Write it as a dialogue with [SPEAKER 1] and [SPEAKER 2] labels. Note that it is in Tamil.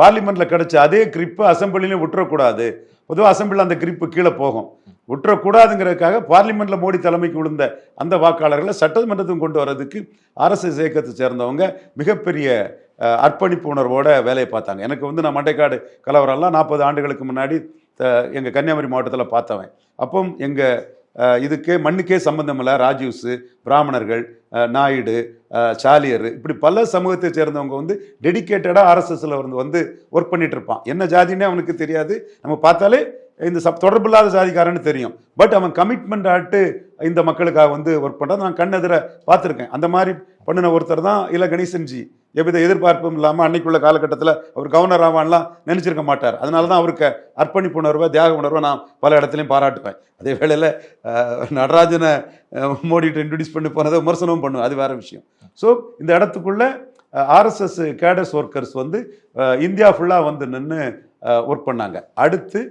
[SPEAKER 1] பார்லிமெண்ட்டில் கிடைச்ச அதே கிரிப்பு அசம்பிளிலையும் விட்டுறக்கூடாது. பொதுவாக அசம்பிளில் அந்த கிரிப்பு கீழே போகும். விட்டுறக்கூடாதுங்கிறதுக்காக பார்லிமெண்ட்டில் மோடி தலைமைக்கு விழுந்த அந்த வாக்காளர்களை சட்டமன்றத்துக்கு கொண்டு வர்றதுக்கு ஆர்எஸ்எஸ் இயக்கத்தை சேர்ந்தவங்க மிகப்பெரிய அர்ப்பணிப்பு உணர்வோட வேலையை பார்த்தாங்க. எனக்கு வந்து நான் மண்டைக்காடு கலவரம்லாம் 40 ஆண்டுகளுக்கு முன்னாடி எங்கள் கன்னியாகுமரி மாவட்டத்தில் பார்த்தவன். அப்போ எங்கள் இதுக்கே மண்ணுக்கே சம்பந்தம் இல்லை. ராஜூஸு, பிராமணர்கள், நாயுடு, சாலியர், இப்படி பல சமூகத்தை சேர்ந்தவங்க வந்து டெடிக்கேட்டடாக ஆர்எஸ்எஸ்ல வந்து ஒர்க் பண்ணிட்டு இருப்பான். என்ன ஜாதின்னே அவனுக்கு தெரியாது. நம்ம பார்த்தாலே இந்த தொடர்பு இல்லாத ஜாதிக்காரன்னு தெரியும். பட் அவன் கமிட்மெண்ட் ஆட்டு இந்த மக்களுக்காக வந்து ஒர்க் பண்ணுறது நான் கண்ணெதிர பார்த்துருக்கேன். அந்த மாதிரி பண்ணின ஒருத்தர் தான் இல்லை கணேசன்ஜி. எவ்வித எதிர்பார்ப்பும் இல்லாமல் அன்னைக்குள்ள காலகட்டத்தில் அவர் கவர்னர் ஆவான்லாம் நினைச்சிருக்க மாட்டார். அதனால தான் அவருக்கு அர்ப்பணிப்பு உணர்வை, தியாக உணர்வை நான் பல இடத்துலையும் பாராட்டுவேன். அதே வேளையில் நடராஜனை மோடிட்டு இன்ட்ரடியூஸ் பண்ணி போனதை விமர்சனமும் பண்ணுவேன். அது வேற விஷயம். ஸோ இந்த இடத்துக்குள்ள ஆர்எஸ்எஸ் கேடர்ஸ் ஒர்க்கர்ஸ் வந்து இந்தியா ஃபுல்லாக வந்து நின்று ஒர்க் பண்ணாங்க. அடுத்து